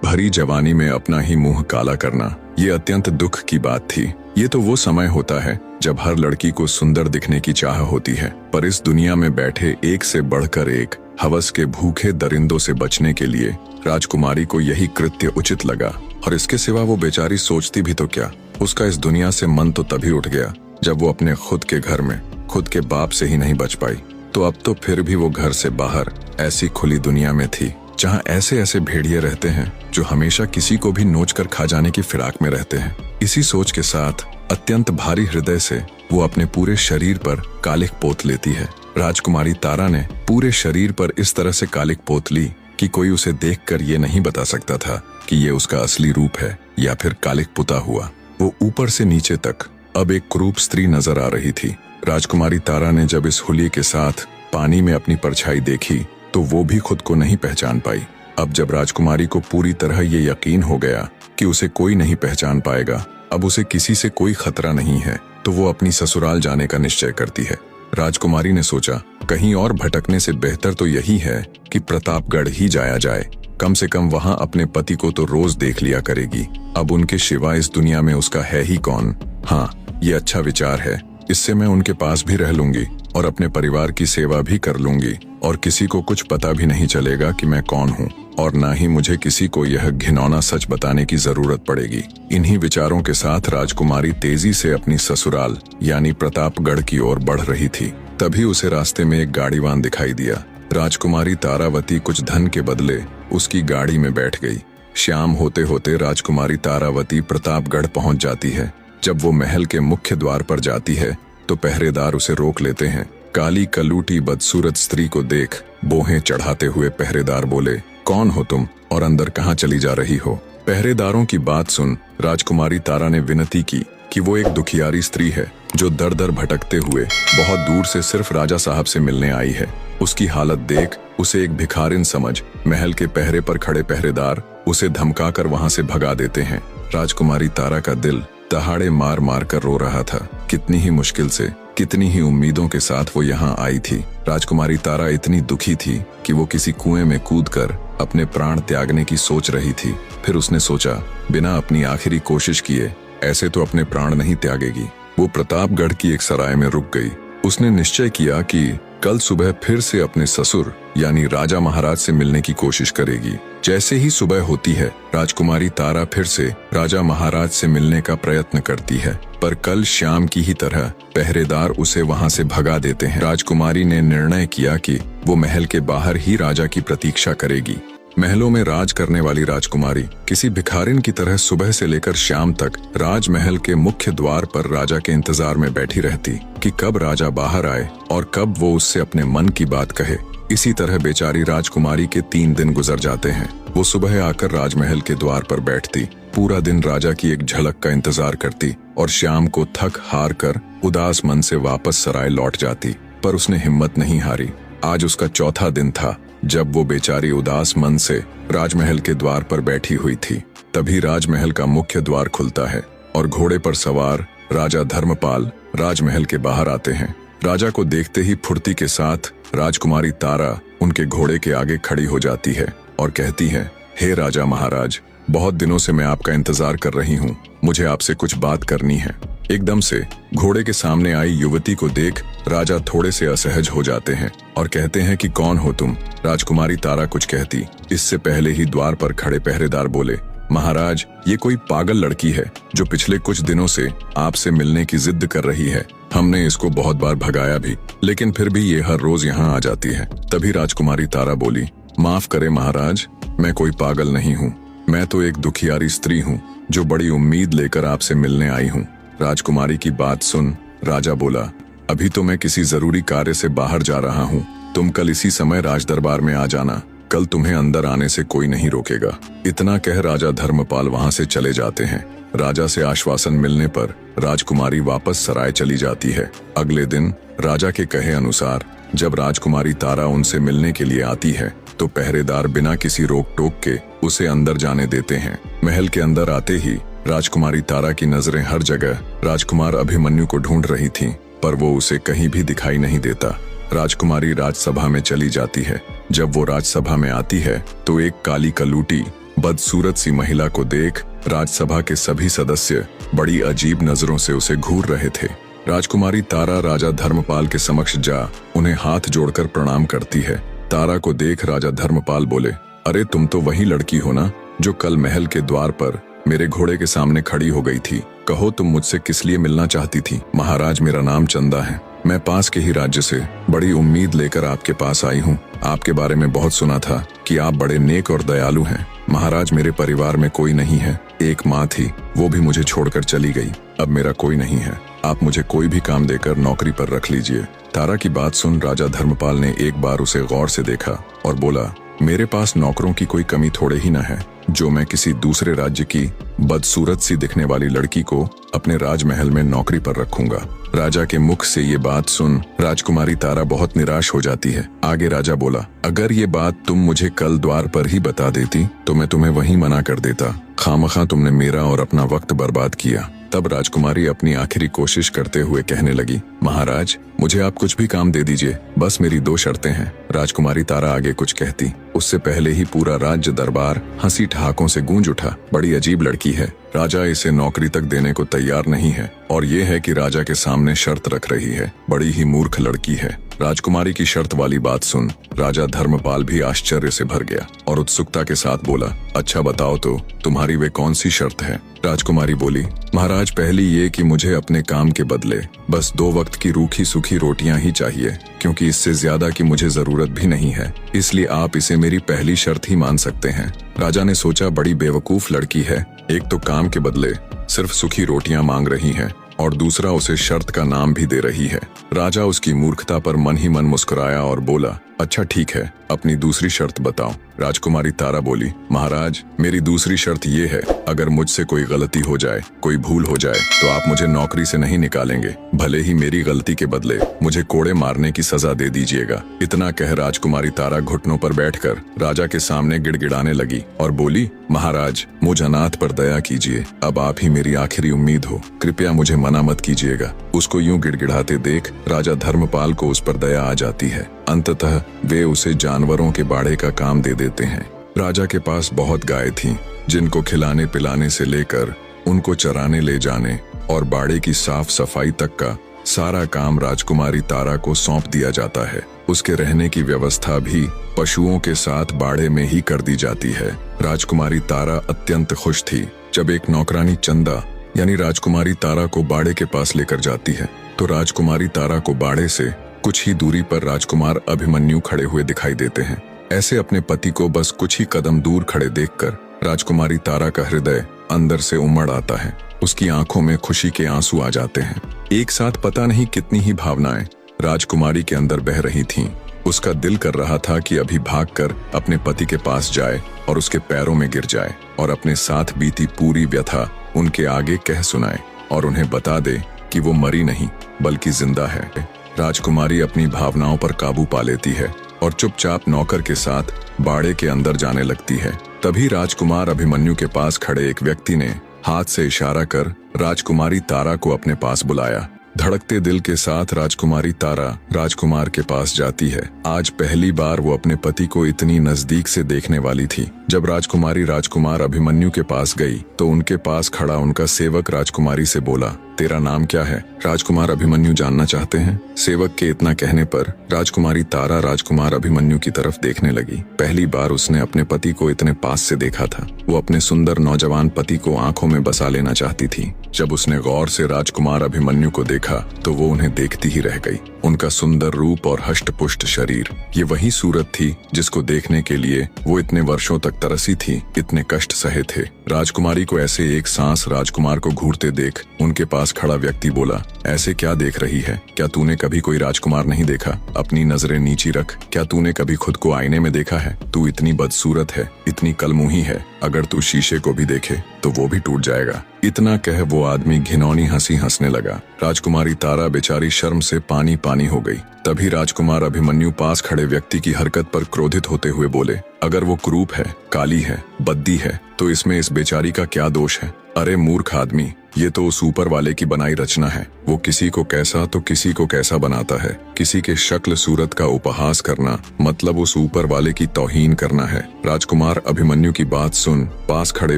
भरी जवानी में अपना ही मुंह काला करना, ये अत्यंत दुख की बात थी। ये तो वो समय होता है जब हर लड़की को सुंदर दिखने की चाह होती है, पर इस दुनिया में बैठे एक से बढ़कर एक हवस के भूखे दरिंदों से बचने के लिए राजकुमारी को यही कृत्य उचित लगा। और इसके सिवा वो बेचारी सोचती भी तो क्या। उसका इस दुनिया से मन तो तभी उठ गया जब वो अपने खुद के घर में खुद के बाप से ही नहीं बच पाई। तो अब तो फिर भी वो घर से बाहर ऐसी खुली दुनिया में थी जहाँ ऐसे ऐसे भेड़िए रहते हैं जो हमेशा किसी को भी नोच कर खा जाने की फिराक में रहते हैं। इसी सोच के साथ अत्यंत भारी हृदय से वो अपने पूरे शरीर पर कालिख पोत लेती है। राजकुमारी तारा ने पूरे शरीर पर इस तरह से कालिख पोत ली कि कोई उसे देखकर ये नहीं बता सकता था कि ये उसका असली रूप है या फिर कालिख पुता हुआ। वो ऊपर से नीचे तक अब एक कुरूप स्त्री नजर आ रही थी। राजकुमारी तारा ने जब इस हुलिये के साथ पानी में अपनी परछाई देखी तो वो भी खुद को नहीं पहचान पाई। अब जब राजकुमारी को पूरी तरह ये यकीन हो गया कि उसे कोई नहीं पहचान पाएगा, अब उसे किसी से कोई खतरा नहीं है, तो वो अपनी ससुराल जाने का निश्चय करती है। राजकुमारी ने सोचा, कहीं और भटकने से बेहतर तो यही है कि प्रतापगढ़ ही जाया जाए। कम से कम वहां अपने पति को तो रोज देख लिया करेगी। अब उनके सिवा इस दुनिया में उसका है ही कौन। हाँ, ये अच्छा विचार है। इससे मैं उनके पास भी रह लूंगी और अपने परिवार की सेवा भी कर लूंगी और किसी को कुछ पता भी नहीं चलेगा कि मैं कौन हूँ, और ना ही मुझे किसी को यह घिनौना सच बताने की जरूरत पड़ेगी। इन्हीं विचारों के साथ राजकुमारी तेजी से अपनी ससुराल यानी प्रतापगढ़ की ओर बढ़ रही थी। तभी उसे रास्ते में एक गाड़ीवान दिखाई दिया। राजकुमारी तारावती कुछ धन के बदले उसकी गाड़ी में बैठ गई। शाम होते होते राजकुमारी तारावती प्रतापगढ़ पहुंच जाती है। जब वो महल के मुख्य द्वार पर जाती है तो पहरेदार उसे रोक लेते हैं। काली कलूटी बदसूरत स्त्री को देख बोहें चढ़ाते हुए पहरेदार बोले, कौन हो तुम और अंदर कहाँ चली जा रही हो? पहरेदारों की बात सुन राजकुमारी तारा ने विनती की कि वो एक दुखियारी स्त्री है जो दर दर भटकते हुए बहुत दूर से सिर्फ राजा साहब से मिलने आई है। उसकी हालत देख उसे एक भिखारिन समझ महल के पहरे पर खड़े पहरेदार उसे धमकाकर वहां से भगा देते हैं। राजकुमारी तारा का दिल दहाड़े मार मार कर रो रहा था। कितनी ही मुश्किल से, कितनी ही उम्मीदों के साथ वो यहाँ आई थी। राजकुमारी तारा इतनी दुखी थी कि वो किसी कुएं में कूदकर अपने प्राण त्यागने की सोच रही थी। फिर उसने सोचा, बिना अपनी आखिरी कोशिश किए ऐसे तो अपने प्राण नहीं त्यागेगी। वो प्रतापगढ़ की एक सराय में रुक गई। उसने निश्चय किया कि कल सुबह फिर से अपने ससुर यानी राजा महाराज से मिलने की कोशिश करेगी। जैसे ही सुबह होती है राजकुमारी तारा फिर से राजा महाराज से मिलने का प्रयत्न करती है, पर कल शाम की ही तरह पहरेदार उसे वहां से भगा देते हैं। राजकुमारी ने निर्णय किया कि वो महल के बाहर ही राजा की प्रतीक्षा करेगी। महलों में राज करने वाली राजकुमारी किसी भिखारिन की तरह सुबह से लेकर शाम तक राजमहल के मुख्य द्वार पर राजा के इंतजार में बैठी रहती कि कब राजा बाहर आए और कब वो उससे अपने मन की बात कहे। इसी तरह बेचारी राजकुमारी के 3 दिन गुजर जाते हैं। वो सुबह आकर राजमहल के द्वार पर बैठती, पूरा दिन राजा की एक झलक का इंतजार करती और शाम को थक हार कर उदास मन से वापस सराय लौट जाती। पर उसने हिम्मत नहीं हारी। आज उसका चौथा दिन था जब वो बेचारी उदास मन से राजमहल के द्वार पर बैठी हुई थी। तभी राजमहल का मुख्य द्वार खुलता है और घोड़े पर सवार राजा धर्मपाल राजमहल के बाहर आते हैं। राजा को देखते ही फुर्ती के साथ राजकुमारी तारा उनके घोड़े के आगे खड़ी हो जाती है और कहती है, हे राजा महाराज, बहुत दिनों से मैं आपका इंतजार कर रही हूँ। मुझे आपसे कुछ बात करनी है। एकदम से घोड़े के सामने आई युवती को देख राजा थोड़े से असहज हो जाते हैं और कहते हैं कि कौन हो तुम? राजकुमारी तारा कुछ कहती, इससे पहले ही द्वार पर खड़े पहरेदार बोले, महाराज, ये कोई पागल लड़की है जो पिछले कुछ दिनों से आपसे मिलने की जिद कर रही है। हमने इसको बहुत बार भगाया भी, लेकिन फिर भी ये हर रोज यहाँ आ जाती है। तभी राजकुमारी तारा बोली, माफ करे महाराज, मैं कोई पागल नहीं हूँ। मैं तो एक दुखियारी स्त्री हूँ जो बड़ी उम्मीद लेकर आपसे मिलने आई हूँ। राजकुमारी की बात सुन राजा बोला, अभी तो मैं किसी जरूरी कार्य से बाहर जा रहा हूँ। तुम कल इसी समय राजदरबार में आ जाना। कल तुम्हें अंदर आने से कोई नहीं रोकेगा। इतना कह राजा धर्मपाल वहां से चले जाते हैं। राजा से आश्वासन मिलने पर राजकुमारी वापस सराय चली जाती है। अगले दिन राजा के कहे अनुसार जब राजकुमारी तारा उनसे मिलने के लिए आती है तो पहरेदार बिना किसी रोक टोक के उसे अंदर जाने देते हैं। महल के अंदर आते ही राजकुमारी तारा की नजरें हर जगह राजकुमार अभिमन्यु को ढूंढ रही थीं, पर वो उसे कहीं भी दिखाई नहीं देता। राजकुमारी राजसभा में चली जाती है। जब वो राजसभा में आती है तो एक काली कलूटी बदसूरत सी महिला को देख राज्यसभा के सभी सदस्य बड़ी अजीब नजरों से उसे घूर रहे थे। राजकुमारी तारा राजा धर्मपाल के समक्ष जा उन्हें हाथ जोड़कर प्रणाम करती है। तारा को देख राजा धर्मपाल बोले, अरे तुम तो वही लड़की हो ना जो कल महल के द्वार पर मेरे घोड़े के सामने खड़ी हो गई थी। कहो तुम मुझसे किस लिए मिलना चाहती थी? महाराज, मेरा नाम चंदा है। मैं पास के ही राज्य से बड़ी उम्मीद लेकर आपके पास आई हूँ। आपके बारे में बहुत सुना था कि आप बड़े नेक और दयालु हैं। महाराज, मेरे परिवार में कोई नहीं है। एक माँ थी, वो भी मुझे छोड़कर चली गई। अब मेरा कोई नहीं है। आप मुझे कोई भी काम देकर नौकरी पर रख लीजिए। तारा की बात सुन राजा धर्मपाल ने एक बार उसे गौर से देखा और बोला, मेरे पास नौकरों की कोई कमी थोड़े ही न है जो मैं किसी दूसरे राज्य की बदसूरत सी दिखने वाली लड़की को अपने राजमहल में नौकरी पर रखूंगा। राजा के मुख से ये बात सुन राजकुमारी तारा बहुत निराश हो जाती है। आगे राजा बोला, अगर ये बात तुम मुझे कल द्वार पर ही बता देती तो मैं तुम्हें वहीं मना कर देता। खामखा तुमने मेरा और अपना वक्त बर्बाद किया। तब राजकुमारी अपनी आखिरी कोशिश करते हुए कहने लगी, महाराज, मुझे आप कुछ भी काम दे दीजिए, बस मेरी 2 शर्तें हैं। राजकुमारी तारा आगे कुछ कहती, उससे पहले ही पूरा राज्य दरबार हंसी ठहाकों से गूंज उठा। बड़ी अजीब लड़की है, राजा इसे नौकरी तक देने को तैयार नहीं है और ये है कि राजा के सामने शर्त रख रही है। बड़ी ही मूर्ख लड़की है। राजकुमारी की शर्त वाली बात सुन राजा धर्मपाल भी आश्चर्य से भर गया और उत्सुकता के साथ बोला, अच्छा बताओ तो तुम्हारी वे कौन सी शर्त है? राजकुमारी बोली, महाराज, पहली ये कि मुझे अपने काम के बदले बस 2 वक्त की रूखी सूखी रोटियां ही चाहिए, क्योंकि इससे ज्यादा की मुझे जरूरत भी नहीं है। इसलिए आप इसे मेरी पहली शर्त ही मान सकते हैं। राजा ने सोचा, बड़ी बेवकूफ लड़की है। एक तो काम के बदले सिर्फ सूखी रोटियां मांग रही है और दूसरा उसे शर्त का नाम भी दे रही है। राजा उसकी मूर्खता पर मन ही मन मुस्कुराया और बोला, अच्छा ठीक है, अपनी दूसरी शर्त बताओ। राजकुमारी तारा बोली, महाराज, मेरी दूसरी शर्त ये है, अगर मुझसे कोई गलती हो जाए, कोई भूल हो जाए तो आप मुझे नौकरी से नहीं निकालेंगे। भले ही मेरी गलती के बदले मुझे कोड़े मारने की सजा दे दीजिएगा। इतना कह राजकुमारी तारा घुटनों पर बैठकर राजा के सामने गिड़गिड़ाने लगी और बोली, महाराज, मुझ अनाथ पर दया कीजिए। अब आप ही मेरी आखिरी उम्मीद हो। कृपया मुझे मना मत कीजिएगा। उसको यूं गिड़गिड़ाते देख राजा धर्मपाल को उस पर दया आ जाती है। अंततः वे उसे जानवरों के बाड़े का काम दे देते हैं। राजा के पास बहुत गाय थीं, जिनको खिलाने पिलाने से लेकर उनको चराने ले जाने और बाड़े की साफ सफाई तक का सारा काम राजकुमारी तारा को सौंप दिया जाता है। उसके रहने की व्यवस्था भी पशुओं के साथ बाड़े में ही कर दी जाती है। राजकुमारी तारा अत्यंत खुश थी जब एक नौकरानी चंदा यानी राजकुमारी तारा को बाड़े के पास लेकर जाती है तो राजकुमारी तारा को बाड़े से कुछ ही दूरी पर राजकुमार अभिमन्यु खड़े हुए दिखाई देते हैं। ऐसे अपने पति को बस कुछ ही कदम दूर खड़े देखकर राजकुमारी तारा का हृदय अंदर से उमड़ आता है। उसकी आंखों में खुशी के आंसू आ जाते हैं। एक साथ पता नहीं कितनी ही भावनाएं राजकुमारी के अंदर बह रही थीं। उसका दिल कर रहा था कि अभी भागकर अपने पति के पास जाए और उसके पैरों में गिर जाए और अपने साथ बीती पूरी व्यथा उनके आगे कह सुनाए और उन्हें बता दे कि वो मरी नहीं बल्कि जिंदा है। राजकुमारी अपनी भावनाओं पर काबू पा लेती है और चुपचाप नौकर के साथ बाड़े के अंदर जाने लगती है। तभी राजकुमार अभिमन्यु के पास खड़े एक व्यक्ति ने हाथ से इशारा कर राजकुमारी तारा को अपने पास बुलाया। धड़कते दिल के साथ राजकुमारी तारा राजकुमार के पास जाती है। आज पहली बार वो अपने पति को इतनी नजदीक से देखने वाली थी। जब राजकुमारी राजकुमार अभिमन्यु के पास गई तो उनके पास खड़ा उनका सेवक राजकुमारी से बोला, तेरा नाम क्या है? राजकुमार अभिमन्यु जानना चाहते हैं। सेवक के इतना कहने पर राजकुमारी तारा राजकुमार अभिमन्यु की तरफ देखने लगी। पहली बार उसने अपने पति को इतने पास से देखा था। वो अपने सुंदर नौजवान पति को आंखों में बसा लेना चाहती थी। जब उसने गौर से राजकुमार अभिमन्यु को देखा तो वो उन्हें देखती ही रह गई। उनका सुंदर रूप और हष्ट-पुष्ट शरीर, ये वही सूरत थी जिसको देखने के लिए वो इतने वर्षों तक तरसी थी, इतने कष्ट सहे थे। राजकुमारी को ऐसे एक सांस राजकुमार को घूरते देख उनके पास खड़ा व्यक्ति बोला, ऐसे क्या देख रही है? क्या तूने कभी कोई राजकुमार नहीं देखा? अपनी नजरें नीची रख। क्या तूने कभी खुद को आईने में देखा है? तू इतनी बदसूरत है, इतनी कलमुही है, अगर तू शीशे को भी देखे तो वो भी टूट जाएगा। इतना कह वो आदमी घिनौनी हंसी हंसने लगा। राजकुमारी तारा बेचारी शर्म से पानी पानी हो गई। तभी राजकुमार अभिमन्यु पास खड़े व्यक्ति की हरकत पर क्रोधित होते हुए बोले, अगर वो क्रूप है, काली है, बद्दी है तो इसमें इस बेचारी का क्या दोष है? अरे मूर्ख आदमी, ये तो उस ऊपर वाले की बनाई रचना है। वो किसी को कैसा तो किसी को कैसा बनाता है। किसी के शक्ल सूरत का उपहास करना मतलब उस ऊपर वाले की तौहीन करना है। राजकुमार अभिमन्यु की बात सुन पास खड़े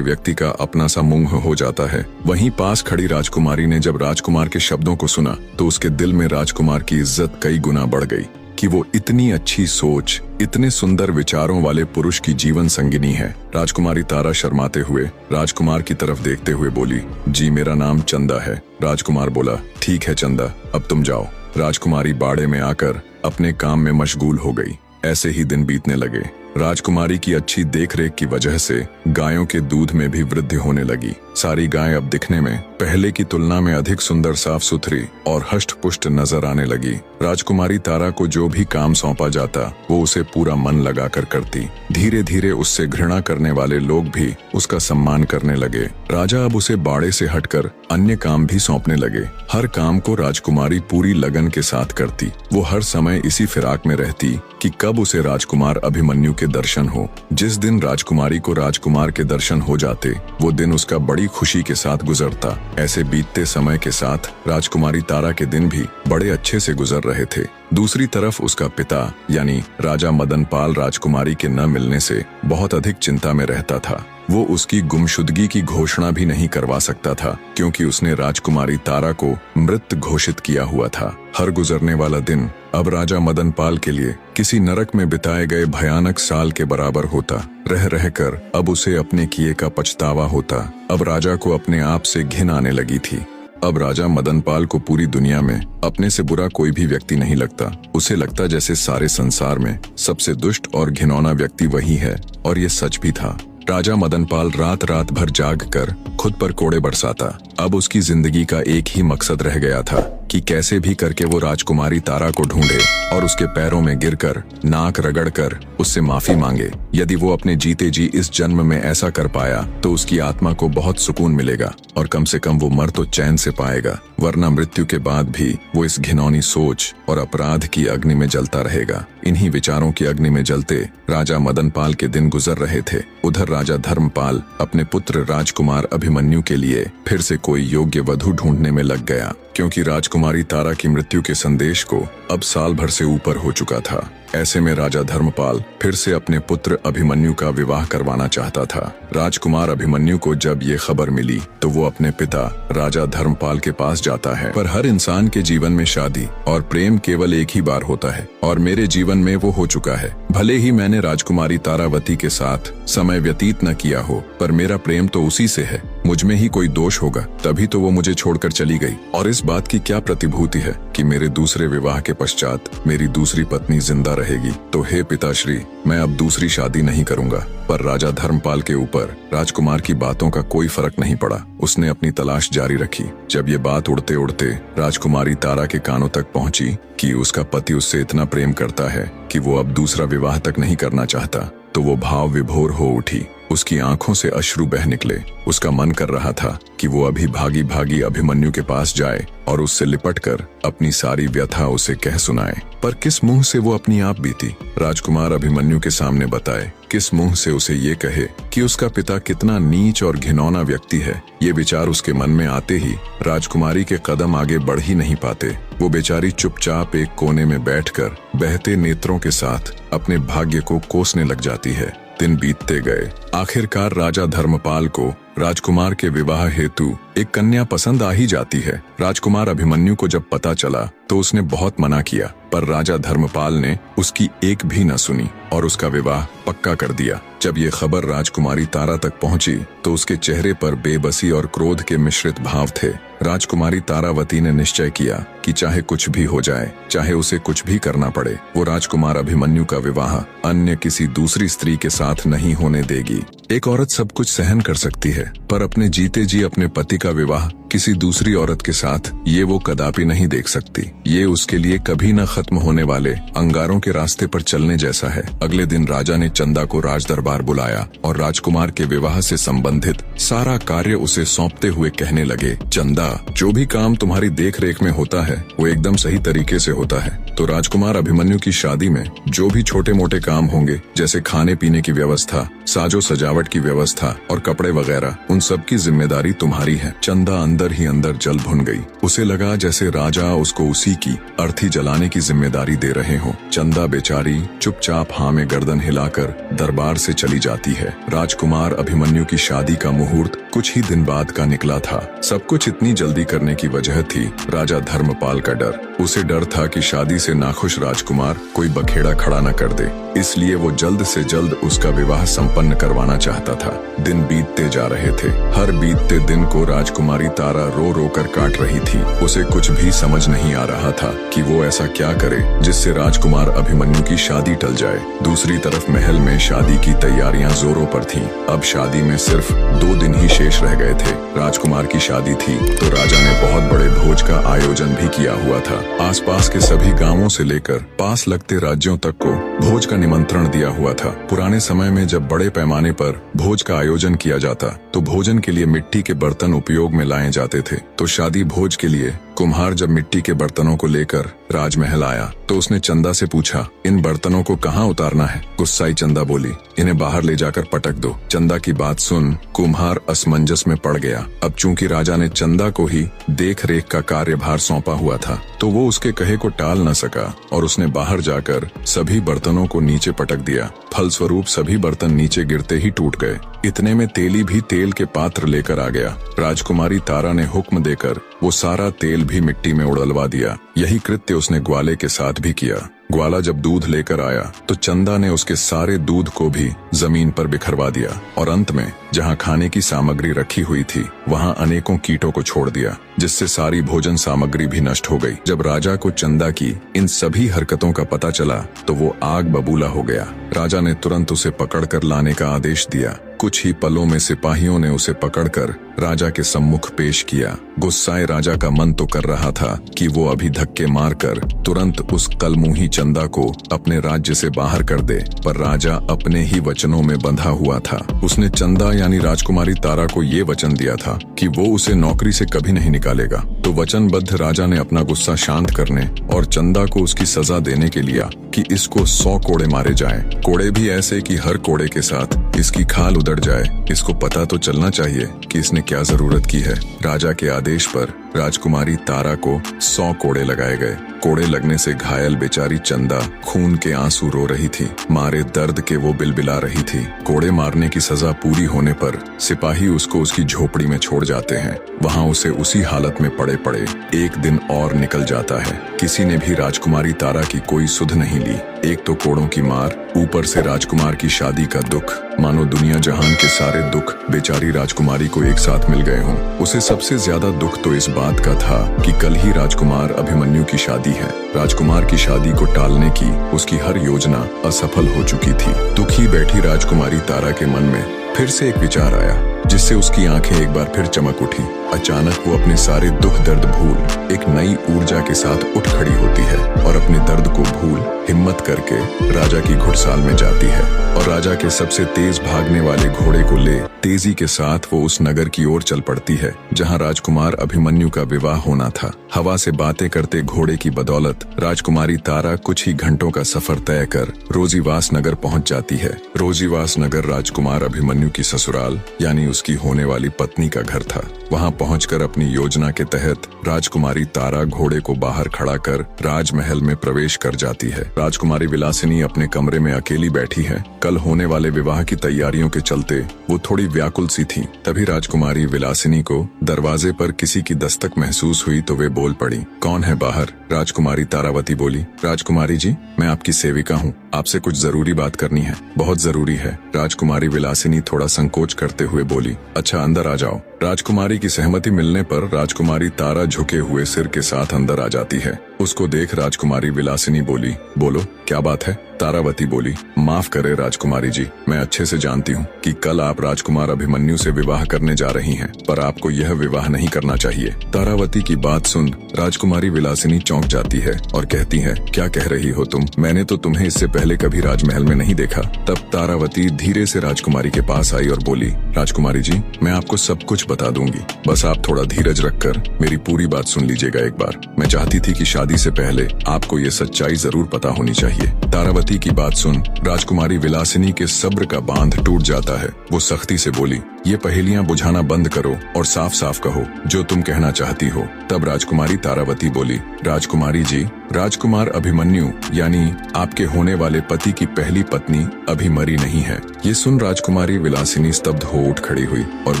व्यक्ति का अपना सा मुंह हो जाता है। वहीं पास खड़ी राजकुमारी ने जब राजकुमार के शब्दों को सुना तो उसके दिल में राजकुमार की इज्जत कई गुना बढ़ गई कि वो इतनी अच्छी सोच, इतने सुंदर विचारों वाले पुरुष की जीवन संगिनी है। राजकुमारी तारा शर्माते हुए राजकुमार की तरफ देखते हुए बोली, जी मेरा नाम चंदा है। राजकुमार बोला, ठीक है चंदा, अब तुम जाओ। राजकुमारी बाड़े में आकर अपने काम में मशगूल हो गई। ऐसे ही दिन बीतने लगे। राजकुमारी की अच्छी देखरेख की वजह से गायों के दूध में भी वृद्धि होने लगी। सारी गायें अब दिखने में पहले की तुलना में अधिक सुंदर, साफ सुथरी और हष्ट पुष्ट नजर आने लगी। राजकुमारी तारा को जो भी काम सौंपा जाता वो उसे पूरा मन लगाकर करती। धीरे धीरे उससे घृणा करने वाले लोग भी उसका सम्मान करने लगे। राजा अब उसे बाड़े से हटकर अन्य काम भी सौंपने लगे। हर काम को राजकुमारी पूरी लगन के साथ करती। वो हर समय इसी फिराक में रहती कि कब उसे राजकुमार अभिमन्यु के दर्शन हो। जिस दिन राजकुमारी को राजकुमार के दर्शन हो जाते वो दिन उसका बड़ी खुशी के साथ गुजरता। ऐसे बीतते समय के साथ राजकुमारी तारा के दिन भी बड़े अच्छे से गुजर रहे थे। दूसरी तरफ उसका पिता यानी राजा मदनपाल राजकुमारी के न मिलने से बहुत अधिक चिंता में रहता था। वो उसकी गुमशुदगी की घोषणा भी नहीं करवा सकता था क्योंकि उसने राजकुमारी तारा को मृत घोषित किया हुआ था। हर गुजरने वाला दिन अब राजा मदनपाल के लिए किसी नरक में बिताए गए भयानक साल के बराबर होता। रह रहकर अब उसे अपने किए का पछतावा होता। अब राजा को अपने आप से घिन आने लगी थी। अब राजा मदनपाल को पूरी दुनिया में अपने से बुरा कोई भी व्यक्ति नहीं लगता। उसे लगता जैसे सारे संसार में सबसे दुष्ट और घिनौना व्यक्ति वही है, और ये सच भी था। राजा मदनपाल रात रात भर जाग कर खुद पर कोड़े बरसाता। अब उसकी जिंदगी का एक ही मकसद रह गया था कि कैसे भी करके वो राजकुमारी तारा को ढूंढे और उसके पैरों में गिरकर नाक रगड़कर उससे माफी मांगे। यदि वो अपने जीते जी इस जन्म में ऐसा कर पाया तो उसकी आत्मा को बहुत सुकून मिलेगा और कम से कम वो मर तो चैन से पाएगा, वरना मृत्यु के बाद भी वो इस घिनौनी सोच और अपराध की अग्नि में जलता रहेगा। इन्हीं विचारों की अग्नि में जलते राजा मदनपाल के दिन गुजर रहे थे। उधर राजा धर्मपाल अपने पुत्र राजकुमार अभिमन्यु के लिए फिर से कोई योग्य वधू ढूंढने में लग गया, क्योंकि राजकुमारी तारा की मृत्यु के संदेश को अब साल भर से ऊपर हो चुका था। ऐसे में राजा धर्मपाल फिर से अपने पुत्र अभिमन्यु का विवाह करवाना चाहता था। राजकुमार अभिमन्यु को जब ये खबर मिली तो वो अपने पिता राजा धर्मपाल के पास जाता है। पर हर इंसान के जीवन में शादी और प्रेम केवल एक ही बार होता है, और मेरे जीवन में वो हो चुका है। भले ही मैंने राजकुमारी तारावती के साथ समय व्यतीत न किया हो, पर मेरा प्रेम तो उसी से है। मुझ में ही कोई दोष होगा, तभी तो वो मुझे छोड़कर चली गई। और इस बात की क्या प्रतिभूति है कि मेरे दूसरे विवाह के पश्चात मेरी दूसरी पत्नी जिंदा रहेगी। तो हे पिताश्री, मैं अब दूसरी शादी नहीं करूंगा। पर राजा धर्मपाल के ऊपर राजकुमार की बातों का कोई फर्क नहीं पड़ा। उसने अपनी तलाश जारी रखी। जब ये बात उड़ते उड़ते राजकुमारी तारा के कानों तक पहुंची कि उसका पति उससे इतना प्रेम करता है कि वो अब दूसरा विवाह तक नहीं करना चाहता, तो वो भाव विभोर हो उठी। उसकी आंखों से अश्रु बह निकले। उसका मन कर रहा था कि वो अभी भागी भागी अभिमन्यु के पास जाए और उससे लिपटकर अपनी सारी व्यथा उसे कह सुनाए। पर किस मुंह से वो अपनी आप बीती राजकुमार अभिमन्यु के सामने बताए? किस मुंह से उसे ये कहे कि उसका पिता कितना नीच और घिनौना व्यक्ति है? ये विचार उसके मन में आते ही राजकुमारी के कदम आगे बढ़ ही नहीं पाते। वो बेचारी चुपचाप एक कोने में बैठकर बहते नेत्रों के साथ अपने भाग्य को कोसने लग जाती है। दिन बीतते गए। आखिरकार राजा धर्मपाल को राजकुमार के विवाह हेतु एक कन्या पसंद आ ही जाती है। राजकुमार अभिमन्यु को जब पता चला तो उसने बहुत मना किया, पर राजा धर्मपाल ने उसकी एक भी न सुनी और उसका विवाह पक्का कर दिया। जब ये खबर राजकुमारी तारा तक पहुंची तो उसके चेहरे पर बेबसी और क्रोध के मिश्रित भाव थे। राजकुमारी तारावती ने निश्चय किया कि चाहे कुछ भी हो जाए, चाहे उसे कुछ भी करना पड़े, वो राजकुमार अभिमन्यु का विवाह अन्य किसी दूसरी स्त्री के साथ नहीं होने देगी। एक औरत सब कुछ सहन कर सकती है, पर अपने जीते जी अपने पति का विवाह किसी दूसरी औरत के साथ ये वो कदापि नहीं देख सकती। ये उसके लिए कभी न खत्म होने वाले अंगारों के रास्ते पर चलने जैसा है। अगले दिन राजा ने चंदा को राज दरबार बुलाया और राजकुमार के विवाह से संबंधित सारा कार्य उसे सौंपते हुए कहने लगे, चंदा, जो भी काम तुम्हारी देख रेख में होता है वो एकदम सही तरीके से होता है। तो राजकुमार अभिमन्यु की शादी में जो भी छोटे मोटे काम होंगे, जैसे खाने पीने की व्यवस्था, साजो सजावट की व्यवस्था और कपड़े वगैरह, उन सब की जिम्मेदारी तुम्हारी है। चंदा अंदर ही अंदर जल भुन गई। उसे लगा जैसे राजा उसको उसी की अर्थी जलाने की जिम्मेदारी दे रहे हो। चंदा बेचारी चुपचाप हाँ में गर्दन हिलाकर दरबार से चली जाती है। राजकुमार अभिमन्यु की शादी का मुहूर्त कुछ ही दिन बाद का निकला था। सब कुछ इतनी जल्दी करने की वजह थी राजा धर्मपाल का डर। उसे डर था कि शादी से नाखुश राजकुमार कोई बखेड़ा खड़ा न कर दे, इसलिए वो जल्द से जल्द उसका विवाह संपन्न करवाना चाहता था। दिन बीतते जा रहे थे। हर बीतते दिन को राजकुमारी तारा रो रो कर काट रही थी। उसे कुछ भी समझ नहीं आ रहा था कि वो ऐसा क्या करे जिससे राजकुमार अभिमन्यु की शादी टल जाए। दूसरी तरफ महल में शादी की तैयारियां जोरों पर थीं। अब शादी में सिर्फ 2 दिन ही शेष रह गए थे। राजकुमार की शादी थी तो राजा ने बहुत बड़े भोज का आयोजन भी किया हुआ था। आसपास के सभी गांवों से लेकर पास लगते राज्यों तक को भोज का निमंत्रण दिया हुआ था। पुराने समय में जब बड़े पैमाने पर भोज का आयोजन किया जाता तो भोजन के लिए मिट्टी के बर्तन उपयोग में लाए जाते थे। तो शादी भोज के लिए कुम्हार जब मिट्टी के बर्तनों को लेकर राजमहल आया तो उसने चंदा से पूछा, इन बर्तनों को कहाँ उतारना है? गुस्साई चंदा बोली, इन्हें बाहर ले जाकर पटक दो। चंदा की बात सुन कुम्हार असमंजस में पड़ गया। अब चूंकि राजा ने चंदा को ही देख रेख का कार्यभार सौंपा हुआ था तो वो उसके कहे को टाल न सका और उसने बाहर जाकर सभी बर्तनों को नीचे पटक दिया। फलस्वरूप सभी बर्तन नीचे गिरते ही टूट गए। इतने में तेली भी तेल के पात्र लेकर आ गया। राजकुमारी तारा ने हुक्म देकर वो सारा तेल भी मिट्टी में उड़लवा दिया। यही कृत्य उसने ग्वाले के साथ भी किया। ग्वाला जब दूध लेकर आया तो चंदा ने उसके सारे दूध को भी जमीन पर बिखरवा दिया और अंत में जहाँ खाने की सामग्री रखी हुई थी वहाँ अनेकों कीटों को छोड़ दिया, जिससे सारी भोजन सामग्री भी नष्ट हो गई। जब राजा को चंदा की इन सभी हरकतों का पता चला तो वो आग बबूला हो गया। राजा ने तुरंत उसे पकड़कर लाने का आदेश दिया। कुछ ही पलों में सिपाहियों ने उसे पकड़कर राजा के सम्मुख पेश किया। गुस्साए राजा का मन तो कर रहा था कि वो अभी धक्के मारकर तुरंत उस कलमुही चंदा को अपने राज्य से बाहर कर दे, पर राजा अपने ही वचनों में बंधा हुआ था। उसने चंदा यानी राजकुमारी तारा को ये वचन दिया था कि वो उसे नौकरी से कभी नहीं निकालेगा। तो वचनबद्ध राजा ने अपना गुस्सा शांत करने और चंदा को उसकी सजा देने के लिया कि इसको 100 कोड़े मारे जाएं। कोड़े भी ऐसे कि हर कोड़े के साथ इसकी खाल उधड़ जाए। इसको पता तो चलना चाहिए कि इसने क्या जरूरत की है। राजा के आदेश पर राजकुमारी तारा को 100 कोड़े लगाए गए। कोड़े लगने से घायल बेचारी चंदा खून के आंसू रो रही थी। मारे दर्द के वो बिलबिला रही थी। कोड़े मारने की सजा पूरी होने पर सिपाही उसको उसकी झोपड़ी में छोड़ जाते हैं। वहाँ उसे उसी हालत में पड़े पड़े 1 दिन और निकल जाता है। किसी ने भी राजकुमारी तारा की कोई सुध नहीं ली। एक तो कोड़ों की मार, ऊपर से राजकुमार की शादी का दुख, मानो दुनिया जहान के सारे दुख बेचारी राजकुमारी को एक साथ मिल गए हों। उसे सबसे ज्यादा दुख तो इस बात का था कि कल ही राजकुमार अभिमन्यु की शादी है। राजकुमार की शादी को टालने की उसकी हर योजना असफल हो चुकी थी। दुखी बैठी राजकुमारी तारा के मन में फिर से एक विचार आया, जिससे उसकी आंखें एक बार फिर चमक उठी। अचानक वो अपने सारे दुख दर्द भूल एक नई ऊर्जा के साथ उठ खड़ी होती है और अपने दर्द को भूल हिम्मत करके राजा की घुड़साल में जाती है और राजा के सबसे तेज भागने वाले घोड़े को ले तेजी के साथ वो उस नगर की ओर चल पड़ती है जहां राजकुमार अभिमन्यु का विवाह होना था। हवा से बातें करते घोड़े की बदौलत राजकुमारी तारा कुछ ही घंटों का सफर तय कर रोजीवास नगर पहुंच जाती है। रोजीवास नगर राजकुमार अभिमन्यु की ससुराल यानी उसकी होने वाली पत्नी का घर था। वहां पहुंचकर अपनी योजना के तहत राजकुमारी तारा घोड़े को बाहर खड़ा कर राजमहल में प्रवेश कर जाती है। राजकुमारी विलासिनी अपने कमरे में अकेली बैठी है। कल होने वाले विवाह की तैयारियों के चलते वो थोड़ी व्याकुल सी थी। तभी राजकुमारी विलासिनी को दरवाजे पर किसी की दस्तक महसूस हुई तो वे बोल पड़ी, कौन है बाहर? राजकुमारी तारावती बोली, राजकुमारी जी, मैं आपकी सेविका हूँ, आपसे कुछ जरूरी बात करनी है, बहुत जरूरी है। राजकुमारी विलासिनी थोड़ा संकोच करते हुए बोली, अच्छा अंदर आ जाओ। राजकुमारी की सहमति मिलने पर राजकुमारी तारा झुके हुए सिर के साथ अंदर आ जाती है। उसको देख राजकुमारी विलासिनी बोली, बोलो क्या बात है? तारावती बोली, माफ करे राजकुमारी जी, मैं अच्छे से जानती हूँ कि कल आप राजकुमार अभिमन्यु से विवाह करने जा रही हैं, पर आपको यह विवाह नहीं करना चाहिए। तारावती की बात सुन राजकुमारी विलासिनी चौंक जाती है और कहती है, क्या कह रही हो तुम? मैंने तो तुम्हें इससे पहले कभी राजमहल में नहीं देखा। तब तारावती धीरे से राजकुमारी के पास आई और बोली, राजकुमारी जी, मैं आपको सब कुछ बता दूंगी, बस आप थोड़ा धीरज रखकर मेरी पूरी बात सुन लीजिएगा एक बार। मैं चाहती थी कि शादी से पहले आपको ये सच्चाई जरूर पता होनी चाहिए। तारावती की बात सुन राजकुमारी विलासिनी के सब्र का बांध टूट जाता है। वो सख्ती से बोली, ये पहेलियां बुझाना बंद करो और साफ साफ कहो जो तुम कहना चाहती हो। तब राजकुमारी तारावती बोली, राजकुमारी जी, राजकुमार अभिमन्यु यानी आपके होने वाले पति की पहली पत्नी अभी मरी नहीं है। ये सुन राजकुमारी विलासिनी स्तब्ध हो उठ खड़ी हुई और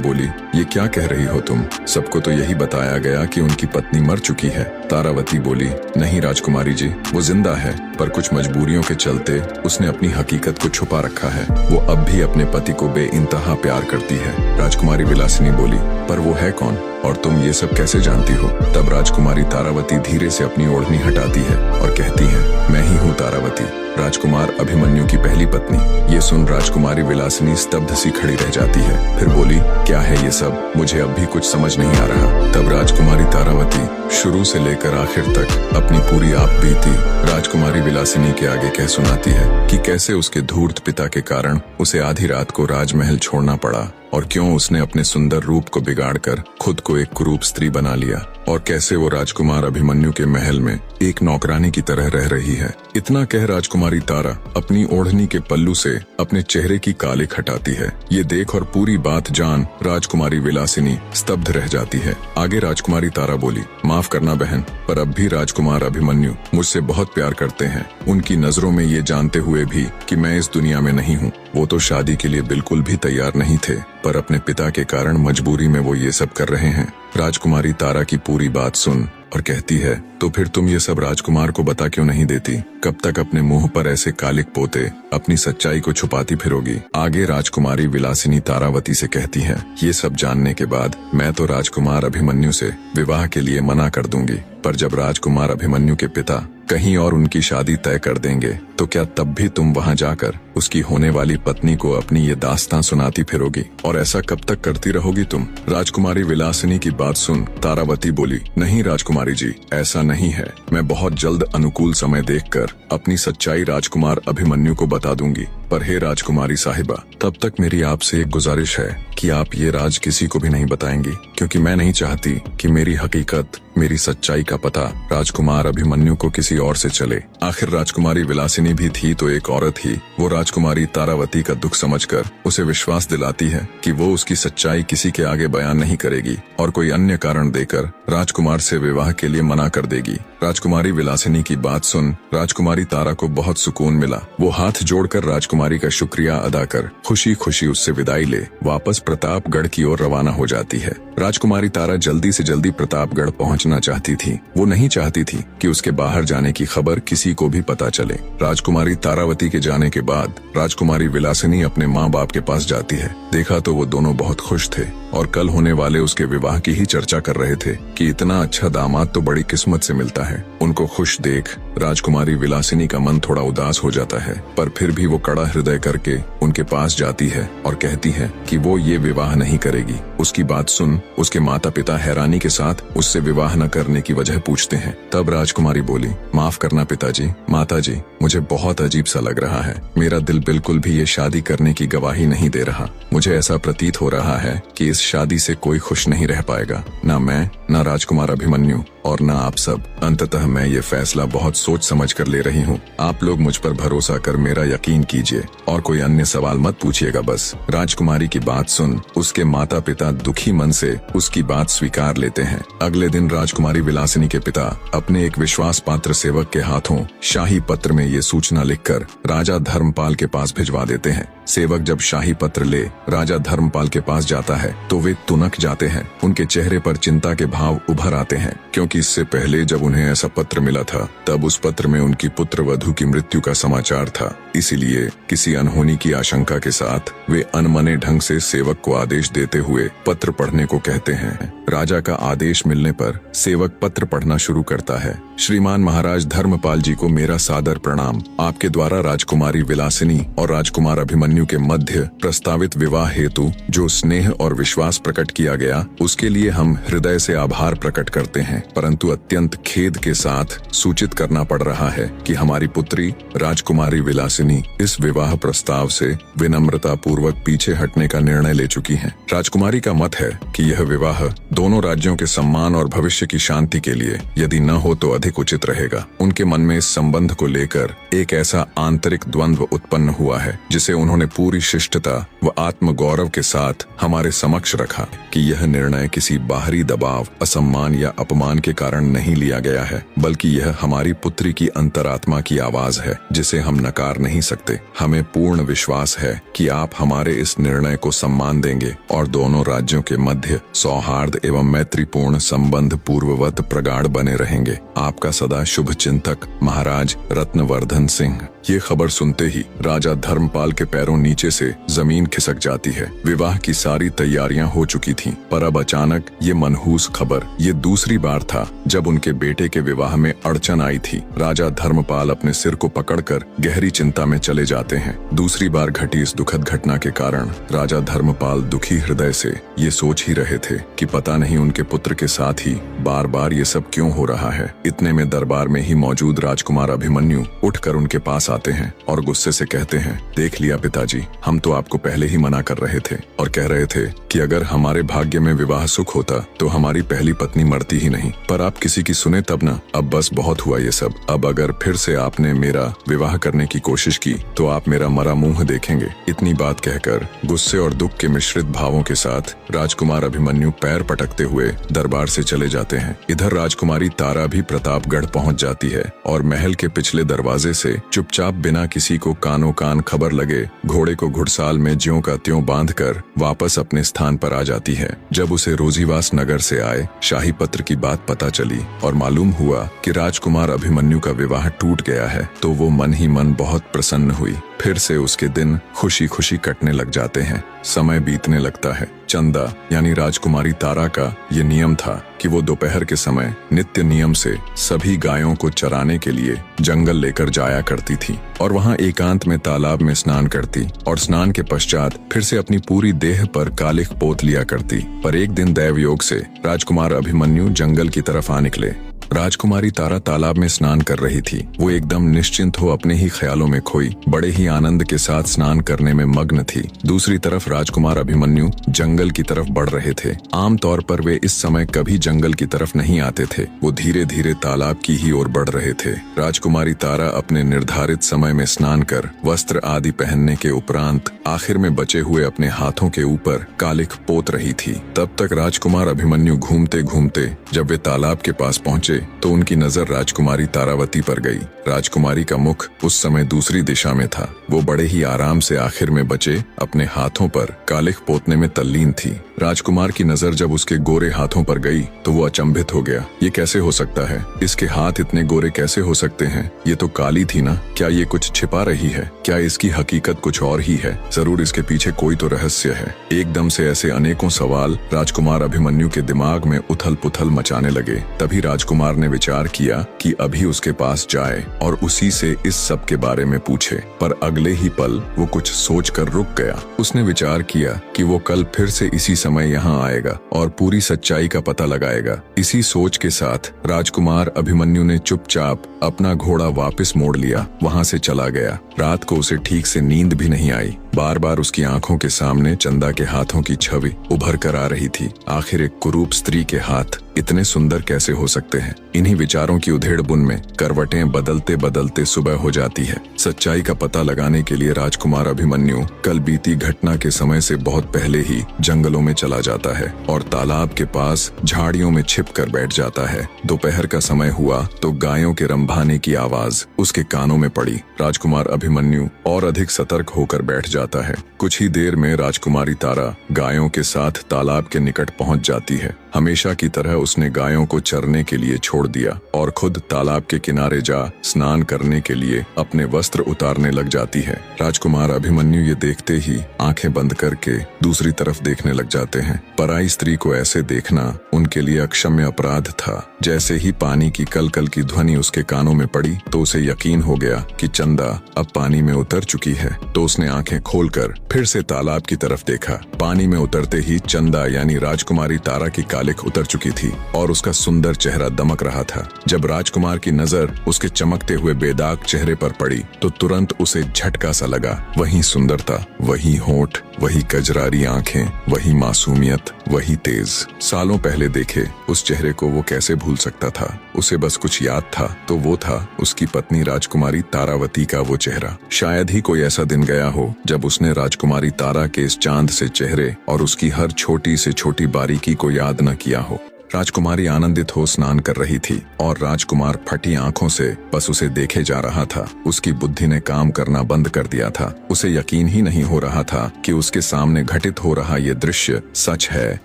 बोली, ये क्या कह रही हो तुम? सबको तो यही बताया गया कि उनकी पत्नी मर चुकी है। तारावती बोली, नहीं राजकुमारी जी, वो जिंदा है, पर कुछ मजबूरियों के चलते उसने अपनी हकीकत को छुपा रखा है। वो अब भी अपने पति को बेइंतहा प्यार करती है। राजकुमारी विलासिनी बोली, पर वो है कौन और तुम ये सब कैसे जानती हो? तब राजकुमारी तारावती धीरे से अपनी ओढ़नी हटाती है और कहती है, मैं ही हूँ तारावती, राजकुमार अभिमन्यु की पहली पत्नी। ये सुन राजकुमारी विलासिनी स्तब्ध सी खड़ी रह जाती है। फिर बोली, क्या है ये सब? मुझे अब भी कुछ समझ नहीं आ रहा। तब राजकुमारी तारावती शुरू से लेकर आखिर तक अपनी पूरी आप बीती राजकुमारी विलासिनी के आगे कह सुनाती है कि कैसे उसके धूर्त पिता के कारण उसे आधी रात को राजमहल छोड़ना पड़ा और क्यों उसने अपने सुंदर रूप को बिगाड़कर खुद को एक कुरूप स्त्री बना लिया और कैसे वो राजकुमार अभिमन्यु के महल में एक नौकरानी की तरह रह रही है। इतना कह राजकुमारी तारा अपनी ओढ़नी के पल्लू से अपने चेहरे की कालिक हटाती है। ये देख और पूरी बात जान राजकुमारी विलासिनी स्तब्ध रह जाती है। आगे राजकुमारी तारा बोली, माफ करना बहन, पर अब भी राजकुमार अभिमन्यु मुझसे बहुत प्यार करते हैं। उनकी नजरों में ये जानते हुए भी कि मैं इस दुनिया में नहीं हूँ, वो तो शादी के लिए बिल्कुल भी तैयार नहीं थे, पर अपने पिता के कारण मजबूरी में वो ये सब कर रहे हैं। राजकुमारी तारा की पूरी बात सुन और कहती है, तो फिर तुम ये सब राजकुमार को बता क्यों नहीं देती? कब तक अपने मुंह पर ऐसे कालिक पोते अपनी सच्चाई को छुपाती फिरोगी? आगे राजकुमारी विलासिनी तारावती से कहती है, ये सब जानने के बाद मैं तो राजकुमार अभिमन्यु से विवाह के लिए मना कर दूंगी, पर जब राजकुमार अभिमन्यु के पिता कहीं और उनकी शादी तय कर देंगे तो क्या तब भी तुम वहां जाकर उसकी होने वाली पत्नी को अपनी ये दास्तां सुनाती फिरोगी? और ऐसा कब तक करती रहोगी तुम? राजकुमारी विलासिनी की बात सुन तारावती बोली, नहीं राजकुमारी जी, ऐसा नहीं है। मैं बहुत जल्द अनुकूल समय देखकर अपनी सच्चाई राजकुमार अभिमन्यु को बता दूंगी, पर हे राजकुमारी साहिबा, तब तक मेरी आपसे एक गुजारिश है कि आप ये राज किसी को भी नहीं बताएंगी, क्योंकि मैं नहीं चाहती कि मेरी हकीकत, मेरी सच्चाई का पता राजकुमार अभिमन्यु को किसी और से चले। आखिर राजकुमारी विलासिनी भी थी तो एक औरत ही। वो राजकुमारी तारावती का दुख समझकर उसे विश्वास दिलाती है कि वो उसकी सच्चाई किसी के आगे बयान नहीं करेगी और कोई अन्य कारण देकर राजकुमार से विवाह के लिए मना कर देगी। राजकुमारी विलासिनी की बात सुन राजकुमारी तारा को बहुत सुकून मिला। वो हाथ जोड़कर राजकुमारी का शुक्रिया अदा कर खुशी खुशी उससे विदाई ले वापस प्रतापगढ़ की ओर रवाना हो जाती है। राजकुमारी तारा जल्दी से जल्दी प्रतापगढ़ पहुंचना चाहती थी। वो नहीं चाहती थी कि उसके बाहर जाने की खबर किसी को भी पता चले। राजकुमारी तारावती के जाने के बाद राजकुमारी विलासिनी अपने माँ बाप के पास जाती है। देखा तो वो दोनों बहुत खुश थे और कल होने वाले उसके विवाह की ही चर्चा कर रहे थे कि इतना अच्छा दामाद तो बड़ी किस्मत से मिलता है। उनको खुश देख राजकुमारी विलासिनी का मन थोड़ा उदास हो जाता है, पर फिर भी वो कड़ा हृदय करके उनके पास जाती है और कहती है कि वो ये विवाह नहीं करेगी। उसकी बात सुन उसके माता पिता हैरानी के साथ उससे विवाह न करने की वजह पूछते हैं। तब राजकुमारी बोली, माफ करना पिताजी, माताजी, मुझे बहुत अजीब सा लग रहा है। मेरा दिल बिल्कुल भी ये शादी करने की गवाही नहीं दे रहा। मुझे ऐसा प्रतीत हो रहा है कि इस शादी से कोई खुश नहीं रह पाएगा, ना मैं, ना राजकुमार अभिमन्यु और ना आप सब। अंततः मैं ये फैसला बहुत सोच समझ कर ले रही हूँ। आप लोग मुझ पर भरोसा कर मेरा यकीन कीजिए और कोई अन्य सवाल मत पूछिएगा बस। राजकुमारी की बात सुन उसके माता पिता दुखी मन से उसकी बात स्वीकार लेते हैं। अगले दिन राजकुमारी विलासिनी के पिता अपने एक विश्वास पात्र सेवक के हाथों शाही पत्र में ये सूचना लिखकर राजा धर्मपाल के पास भिजवा देते हैं। सेवक जब शाही पत्र ले राजा धर्मपाल के पास जाता है तो वे तुनक जाते हैं। उनके चेहरे पर चिंता के भाव उभर आते हैं, क्योंकि इससे पहले जब उन्हें ऐसा पत्र मिला था तब उस पत्र में उनकी पुत्र वधू की मृत्यु का समाचार था। इसीलिए किसी अनहोनी की आशंका के साथ वे अनमने ढंग से सेवक को आदेश देते हुए पत्र पढ़ने को कहते हैं। राजा का आदेश मिलने पर सेवक पत्र पढ़ना शुरू करता है। श्रीमान महाराज धर्मपाल जी को मेरा सादर प्रणाम। आपके द्वारा राजकुमारी विलासिनी और राजकुमार अभिमन्यु के मध्य प्रस्तावित विवाह हेतु जो स्नेह और विश्वास प्रकट किया गया उसके लिए हम हृदय से आभार प्रकट करते हैं, परंतु अत्यंत खेद के साथ सूचित करना पड़ रहा है कि हमारी पुत्री राजकुमारी विलासिनी इस विवाह प्रस्ताव से विनम्रता पूर्वक पीछे हटने का निर्णय ले चुकी हैं। राजकुमारी का मत है कि यह विवाह दोनों राज्यों के सम्मान और भविष्य की शांति के लिए यदि न हो तो अधिक उचित रहेगा। उनके मन में इस संबंध को लेकर एक ऐसा आंतरिक द्वंद्व उत्पन्न हुआ है जिसे उन्होंने पूरी शिष्टता व आत्मगौरव के साथ हमारे समक्ष रखा कि यह निर्णय किसी बाहरी दबाव, असम्मान या अपमान के कारण नहीं लिया गया है, बल्कि यह हमारी पुत्री की अंतरात्मा की आवाज है जिसे हम नकार नहीं सकते। हमें पूर्ण विश्वास है कि आप हमारे इस निर्णय को सम्मान देंगे और दोनों राज्यों के मध्य सौहार्द एवं मैत्रीपूर्ण संबंध पूर्ववत प्रगाढ़ बने रहेंगे। आपका सदा शुभ चिंतक महाराज रत्नवर्धन सिंह। ये खबर सुनते ही राजा धर्मपाल के पैरों नीचे से जमीन खिसक जाती है। विवाह की सारी तैयारियां हो चुकी थीं, पर अब अचानक ये मनहूस खबर। ये दूसरी बार था जब उनके बेटे के विवाह में अड़चन आई थी। राजा धर्मपाल अपने सिर को पकड़कर गहरी चिंता में चले जाते हैं। दूसरी बार घटी इस दुखद घटना के कारण राजा धर्मपाल दुखी हृदय से ये सोच ही रहे थे कि पता नहीं उनके पुत्र के साथ ही बार बार ये सब क्यों हो रहा है। इतने में दरबार में ही मौजूद राजकुमार अभिमन्यु उठकर उनके पास आते हैं और गुस्से से कहते हैं, देख लिया पिताजी, हम तो आपको पहले ही मना कर रहे थे और कह रहे थे कि अगर हमारे भाग्य में विवाह सुख होता तो हमारी पहली पत्नी मरती ही नहीं, पर आप किसी की सुने तब ना। अब बस बहुत हुआ ये सब। अब अगर फिर से आपने मेरा विवाह करने की कोशिश की तो आप मेरा मरा मुंह देखेंगे। इतनी बात कहकर गुस्से और दुख के मिश्रित भावों के साथ राजकुमार अभिमन्यु पैर पटकते हुए दरबार से चले जाते हैं। इधर राजकुमारी तारा भी प्रतापगढ़ पहुंच जाती है और महल के पिछले दरवाजे से चुपचाप बिना किसी को कानों कान खबर लगे घोड़े को घुड़साल में ज्यों का त्यों बांधकर वापस अपने स्थान पर आ जाती है। जब उसे रोजीवास नगर से आए शाही पत्र की बात पता चली और मालूम हुआ कि राजकुमार अभिमन्यु का विवाह टूट गया है तो वो मन ही मन बहुत प्रसन्न हुई। फिर से उसके दिन खुशी खुशी कटने लग जाते हैं। समय बीतने लगता है। चंदा यानी राजकुमारी तारा का ये नियम था कि वो दोपहर के समय नित्य नियम से सभी गायों को चराने के लिए जंगल लेकर जाया करती थी और वहाँ एकांत में तालाब में स्नान करती और स्नान के पश्चात फिर से अपनी पूरी देह पर कालिख पोत लिया करती। पर एक दिन दैव योग से राजकुमार अभिमन्यु जंगल की तरफ आ निकले। राजकुमारी तारा तालाब में स्नान कर रही थी। वो एकदम निश्चिंत हो अपने ही ख्यालों में खोई बड़े ही आनंद के साथ स्नान करने में मग्न थी। दूसरी तरफ राजकुमार अभिमन्यु जंगल की तरफ बढ़ रहे थे। आमतौर पर वे इस समय कभी जंगल की तरफ नहीं आते थे। वो धीरे धीरे तालाब की ही ओर बढ़ रहे थे। राजकुमारी तारा अपने निर्धारित समय में स्नान कर वस्त्र आदि पहनने के उपरांत आखिर में बचे हुए अपने हाथों के ऊपर कालिख पोत रही थी। तब तक राजकुमार अभिमन्यु घूमते घूमते जब वे तालाब के पास पहुंचे तो उनकी नजर राजकुमारी तारावती पर गई। राजकुमारी का मुख उस समय दूसरी दिशा में था। वो बड़े ही आराम से आखिर में बचे अपने हाथों पर कालिख पोतने में तल्लीन थी। राजकुमार की नजर जब उसके गोरे हाथों पर गई तो वो अचंभित हो गया। ये कैसे हो सकता है? इसके हाथ इतने गोरे कैसे हो सकते हैं? ये तो काली थी ना। क्या ये कुछ छिपा रही है? क्या इसकी हकीकत कुछ और ही है? जरूर इसके पीछे कोई तो रहस्य है। एकदम से ऐसे अनेकों सवाल राजकुमार अभिमन्यु के दिमाग में उथल पुथल मचाने लगे। तभी राजकुमार ने विचार किया कि अभी उसके पास जाए और उसी से इस सब के बारे में पूछे। पर अगले ही पल वो कुछ सोचकर रुक गया। उसने विचार किया कि वो कल फिर से इसी समय यहाँ आएगा और पूरी सच्चाई का पता लगाएगा। इसी सोच के साथ राजकुमार अभिमन्यु ने चुपचाप अपना घोड़ा वापस मोड़ लिया, वहाँ से चला गया। रात को उसे ठीक से नींद भी नहीं आई। बार बार उसकी आंखों के सामने चंदा के हाथों की छवि उभर कर आ रही थी। आखिर एक कुरूप स्त्री के हाथ इतने सुंदर कैसे हो सकते हैं। इन्हीं विचारों की उधेड़-बुन में करवटें बदलते बदलते सुबह हो जाती है। सच्चाई का पता लगाने के लिए राजकुमार अभिमन्यु कल बीती घटना के समय से बहुत पहले ही जंगलों में चला जाता है और तालाब के पास झाड़ियों में छिप कर बैठ जाता है। दोपहर का समय हुआ तो गायों के रंभाने की आवाज उसके कानों में पड़ी। राजकुमार अभिमन्यु और अधिक सतर्क होकर बैठ जाता है। कुछ ही देर में राजकुमारी तारा गायों के साथ तालाब के निकट पहुंच जाती है। हमेशा की तरह उसने गायों को चरने के लिए छोड़ दिया और खुद तालाब के किनारे जा स्नान करने के लिए अपने वस्त्र उतारने लग जाती है। राजकुमार अभिमन्यु ये देखते ही आंखें बंद करके दूसरी तरफ देखने लग जाते हैं। पराई स्त्री को ऐसे देखना उनके लिए अक्षम्य अपराध था। जैसे ही पानी की कलकल की ध्वनि उसके कानों में पड़ी तो उसे यकीन हो गया कि चंदा अब पानी में उतर चुकी है। तो उसने आंखें खोलकर फिर से तालाब की तरफ देखा। पानी में उतरते ही चंदा यानी राजकुमारी तारा की कालिख उतर चुकी थी और उसका सुंदर चेहरा दमक रहा था। जब राजकुमार की नजर उसके चमकते हुए बेदाग चेहरे पर पड़ी तो तुरंत उसे झटका सा लगा। वही सुंदरता, वही होंठ, वही कजरारी आंखें, वही मासूमियत, वही तेज। सालों पहले देखे उस चेहरे को वो कैसे भूल सकता था। उसे बस कुछ याद था तो वो था उसकी पत्नी राजकुमारी तारावती का वो चेहरा। शायद ही कोई ऐसा दिन गया हो जब उसने राजकुमारी तारा के इस चांद से चेहरे और उसकी हर छोटी से छोटी बारीकी को याद न किया हो। राजकुमारी आनंदित हो स्नान कर रही थी और राजकुमार फटी आंखों से बस उसे देखे जा रहा था। उसकी बुद्धि ने काम करना बंद कर दिया था। उसे यकीन ही नहीं हो रहा था कि उसके सामने घटित हो रहा ये दृश्य सच है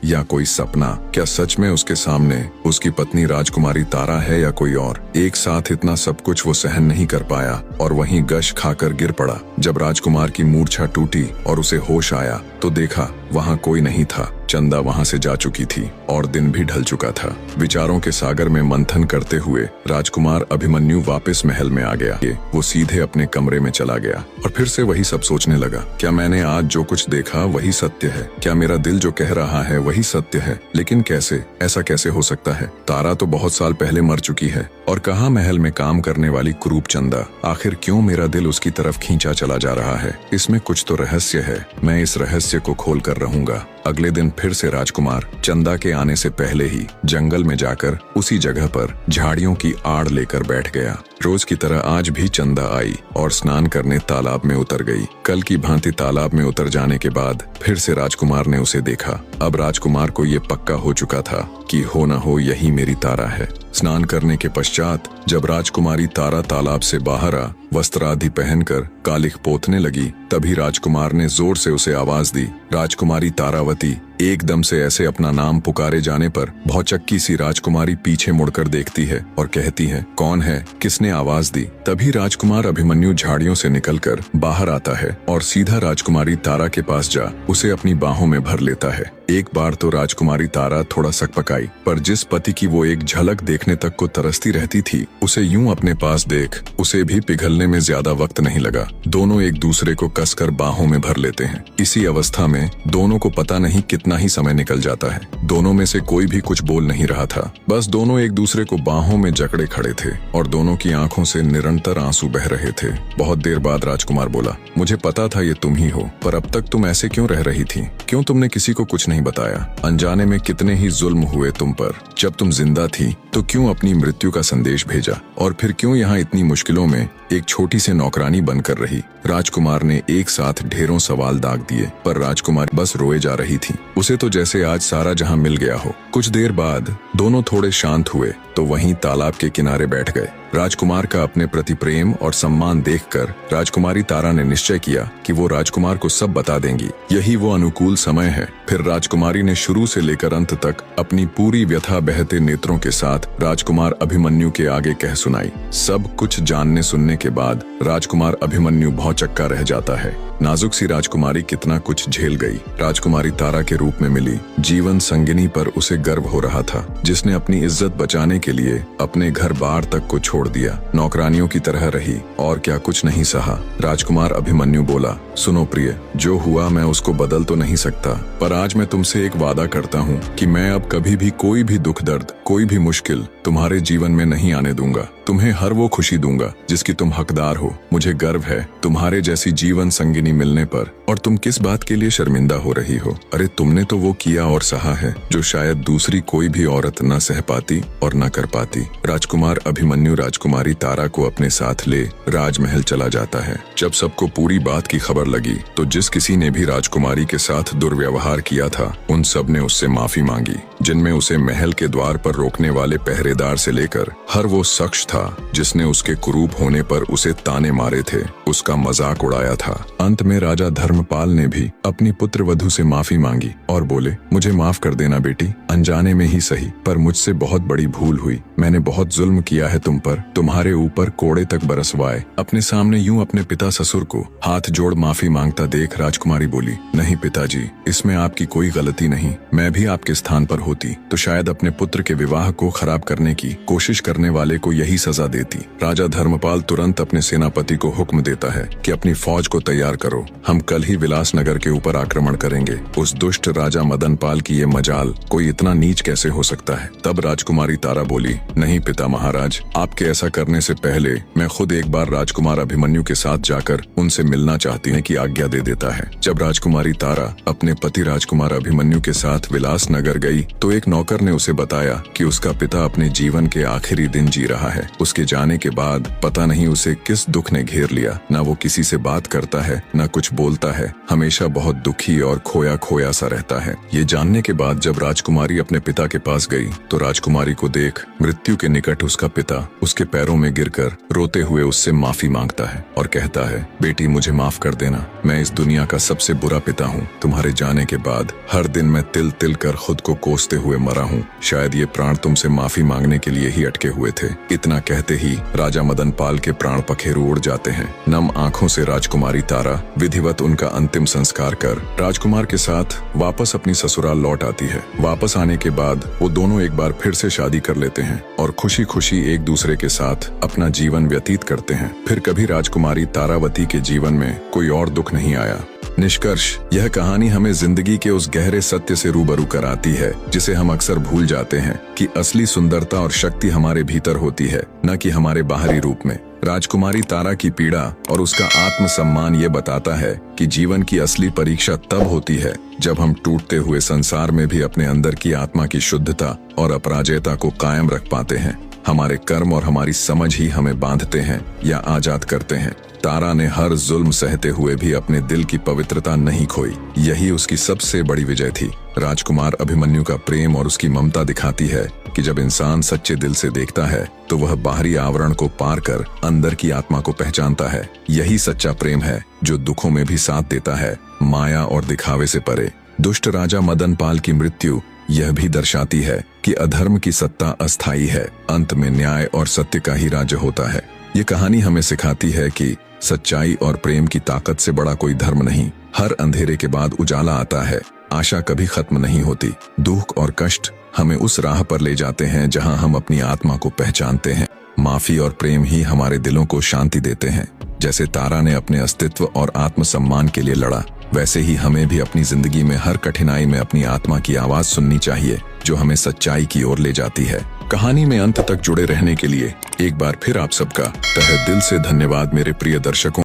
या कोई सपना। क्या सच में उसके सामने उसकी पत्नी राजकुमारी तारा है या कोई और। एक साथ इतना सब कुछ वो सहन नहीं कर पाया और वहीं गश खाकर गिर पड़ा। जब राजकुमार की मूर्छा टूटी और उसे होश आया तो देखा वहां कोई नहीं था। चंदा वहां से जा चुकी थी और दिन भी ढल चुका था। विचारों के सागर में मंथन करते हुए राजकुमार अभिमन्यु वापस महल में आ गया। वो सीधे अपने कमरे में चला गया और फिर से वही सब सोचने लगा। क्या मैंने आज जो कुछ देखा वही सत्य है? क्या मेरा दिल जो कह रहा है वही सत्य है? लेकिन कैसे? ऐसा कैसे हो सकता है? तारा तो बहुत साल पहले मर चुकी है और कहाँ महल में काम करने वाली कुरूप चंदा। आखिर क्यों मेरा दिल उसकी तरफ खींचा चला जा रहा है? इसमें कुछ तो रहस्य है। मैं इस रहस्य को खोल कर रहूंगा। अगले दिन फिर से राजकुमार चंदा के आने से पहले ही जंगल में जाकर उसी जगह पर झाड़ियों की आड़ लेकर बैठ गया। रोज की तरह आज भी चंदा आई और स्नान करने तालाब में उतर गई। कल की भांति तालाब में उतर जाने के बाद फिर से राजकुमार ने उसे देखा। अब राजकुमार को ये पक्का हो चुका था कि हो न हो यही मेरी तारा है। स्नान करने के पश्चात जब राजकुमारी तारा तालाब से बाहर आ वस्त्र आदि पहनकर कालिख पोतने लगी तभी राजकुमार ने जोर से उसे आवाज दी, राजकुमारी तारावती। एकदम से ऐसे अपना नाम पुकारे जाने पर भौचक्की सी राजकुमारी पीछे मुड़कर देखती है और कहती है, कौन है? किसने आवाज दी? तभी राजकुमार अभिमन्यु झाड़ियों से निकलकर बाहर आता है और सीधा राजकुमारी तारा के पास जा उसे अपनी बाहों में भर लेता है। एक बार तो राजकुमारी तारा थोड़ा सकपकाई, पर जिस पति की वो एक झलक देखने तक को तरसती रहती थी उसे यूं अपने पास देख उसे भी पिघलने में ज्यादा वक्त नहीं लगा। दोनों एक दूसरे को कसकर बाहों में भर लेते हैं। इसी अवस्था में दोनों को पता नहीं कितना ही समय निकल जाता है। दोनों में से कोई भी कुछ बोल नहीं रहा था। बस दोनों एक दूसरे को बाहों में जकड़े खड़े थे और दोनों की आंखों से निरंतर आंसू बह रहे थे। बहुत देर बाद राजकुमार बोला, मुझे पता था ये तुम ही हो, पर अब तक तुम ऐसे क्यों रह रही थी? क्यों तुमने किसी को कुछ नहीं बताया? अनजाने में कितने ही जुल्म हुए तुम पर। जब तुम जिंदा थी तो क्यों अपनी मृत्यु का संदेश भेजा और फिर क्यों यहाँ इतनी मुश्किलों में एक छोटी सी नौकरानी बनकर रही? राजकुमार ने एक साथ ढेरों सवाल दाग दिए, पर राजकुमारी बस रोए जा रही थी। उसे तो जैसे आज सारा जहां मिल गया हो। कुछ देर बाद दोनों थोड़े शांत हुए तो वहीं तालाब के किनारे बैठ गए। राजकुमार का अपने प्रति प्रेम और सम्मान देखकर राजकुमारी तारा ने निश्चय किया कि वो राजकुमार को सब बता देंगी। यही वो अनुकूल समय है। फिर राजकुमारी ने शुरू से लेकर अंत तक अपनी पूरी व्यथा बहते नेत्रों के साथ राजकुमार अभिमन्यु के आगे कह सुनाई। सब कुछ जानने सुनने के बाद राजकुमार अभिमन्यु भौचक्का रह जाता है। नाजुक सी राजकुमारी कितना कुछ झेल गई। राजकुमारी तारा के रूप में मिली जीवन संगिनी पर उसे गर्व हो रहा था, जिसने अपनी इज्जत बचाने के लिए अपने घर बार तक को छोड़ दिया, नौकरानियों की तरह रही और क्या कुछ नहीं सहा। राजकुमार अभिमन्यु बोला, सुनो प्रिय, जो हुआ मैं उसको बदल तो नहीं सकता, पर आज मैं तुमसे एक वादा करता हूँ कि मैं अब कभी भी कोई भी दुख दर्द, कोई भी मुश्किल तुम्हारे जीवन में नहीं आने दूंगा। तुम्हें हर वो खुशी दूंगा जिसकी तुम हकदार हो। मुझे गर्व है तुम्हारे जैसी जीवन संगिनी मिलने पर। और तुम किस बात के लिए शर्मिंदा हो रही हो? अरे तुमने तो वो किया और सहा है जो शायद दूसरी कोई भी औरत बात न सह पाती और न कर पाती। राजकुमार अभिमन्यु राजकुमारी तारा को अपने साथ ले राजमहल चला जाता है। जब सबको पूरी बात की खबर लगी तो जिस किसी ने भी राजकुमारी के साथ दुर्व्यवहार किया था उन सब ने उससे माफी मांगी, जिनमें उसे महल के द्वार पर रोकने वाले पहरेदार से लेकर हर वो शख्स था जिसने उसके कुरूप होने पर उसे ताने मारे थे, उसका मजाक उड़ाया था। अंत में राजा धर्मपाल ने भी अपनी पुत्र वधू से माफी मांगी और बोले, मुझे माफ कर देना बेटी, अनजाने में ही सही, पर मुझसे बहुत बड़ी भूल हुई। मैंने बहुत जुल्म किया है तुम पर, तुम्हारे ऊपर कोड़े तक बरसवाए। अपने सामने यूं अपने पिता ससुर को हाथ जोड़ माफी मांगता देख राजकुमारी बोली, नहीं पिताजी, इसमें आपकी कोई गलती नहीं। मैं भी आपके स्थान पर होती तो शायद अपने पुत्र के विवाह को खराब करने की कोशिश करने वाले को यही सजा देती। राजा धर्मपाल तुरंत अपने सेनापति को हुक्म देता है कि अपनी फौज को तैयार करो, हम कल ही विलासनगर के ऊपर आक्रमण करेंगे। उस दुष्ट राजा मदनपाल की ये मजाल, कोई इतना नीच कैसे हो सकता है। तब राजकुमारी तारा बोली, नहीं पिता महाराज, आपके ऐसा करने से पहले मैं खुद एक बार राजकुमार अभिमन्यु के साथ जाकर उनसे मिलना चाहती है कि आज्ञा दे देता है। जब राजकुमारी तारा अपने पति राजकुमार अभिमन्यु के साथ विलासनगर गई तो एक नौकर ने उसे बताया कि उसका पिता अपने जीवन के आखिरी दिन जी रहा है। उसके जाने के बाद पता नहीं उसे किस दुख ने घेर लिया, न वो किसी से बात करता है न कुछ बोलता है, हमेशा बहुत दुखी और खोया खोया सा रहता है। ये जानने के बाद जब राजकुमारी अपने पिता के पास गई तो राजकुमारी को देख मृत्यु के निकट उसका पिता उसके पैरों में गिरकर रोते हुए उससे माफी मांगता है और कहता है, बेटी मुझे माफ कर देना, मैं इस दुनिया का सबसे बुरा पिता हूँ। तुम्हारे जाने के बाद हर दिन मैं तिल तिल कर खुद को कोसते हुए मरा हूँ। शायद ये प्राण तुमसे माफी मांगने के लिए ही अटके हुए थे। इतना कहते ही राजा मदनपाल के प्राण पखेरु उड़ जाते हैं। नम आंखों से राजकुमारी तारा विधिवत उनका अंतिम संस्कार कर राजकुमार के साथ वापस अपनी ससुराल लौट आती है। वापस आने के बाद वो दोनों एक बार फिर से शादी कर लेते हैं और खुशी खुशी एक दूसरे के साथ अपना जीवन व्यतीत करते हैं। फिर कभी राजकुमारी तारावती के जीवन में कोई और दुख नहीं आया। निष्कर्ष, यह कहानी हमें जिंदगी के उस गहरे सत्य से रूबरू कराती है जिसे हम अक्सर भूल जाते हैं कि असली सुंदरता और शक्ति हमारे भीतर होती है, न कि हमारे बाहरी रूप में। राजकुमारी तारा की पीड़ा और उसका आत्मसम्मान ये बताता है कि जीवन की असली परीक्षा तब होती है जब हम टूटते हुए संसार में भी अपने अंदर की आत्मा की शुद्धता और अपराजेयता को कायम रख पाते हैं। हमारे कर्म और हमारी समझ ही हमें बांधते हैं या आजाद करते हैं। तारा ने हर जुल्म सहते हुए भी अपने दिल की पवित्रता नहीं खोई, यही उसकी सबसे बड़ी विजय थी। राजकुमार अभिमन्यु का प्रेम और उसकी ममता दिखाती है कि जब इंसान सच्चे दिल से देखता है तो वह बाहरी आवरण को पार कर अंदर की आत्मा को पहचानता है। यही सच्चा प्रेम है जो दुखों में भी साथ देता है, माया और दिखावे से परे। दुष्ट राजा मदनपाल की मृत्यु यह भी दर्शाती है कि अधर्म की सत्ता अस्थायी है, अंत में न्याय और सत्य का ही राज्य होता है। ये कहानी हमें सिखाती है कि सच्चाई और प्रेम की ताकत से बड़ा कोई धर्म नहीं। हर अंधेरे के बाद उजाला आता है, आशा कभी खत्म नहीं होती। दुख और कष्ट हमें उस राह पर ले जाते हैं जहां हम अपनी आत्मा को पहचानते हैं। माफी और प्रेम ही हमारे दिलों को शांति देते हैं। जैसे तारा ने अपने अस्तित्व और आत्मसम्मान के लिए लड़ा, वैसे ही हमें भी अपनी जिंदगी में हर कठिनाई में अपनी आत्मा की आवाज सुननी चाहिए जो हमें सच्चाई की ओर ले जाती है। कहानी में अंत तक जुड़े रहने के लिए एक बार फिर आप सबका तहे दिल से धन्यवाद मेरे प्रिय दर्शकों।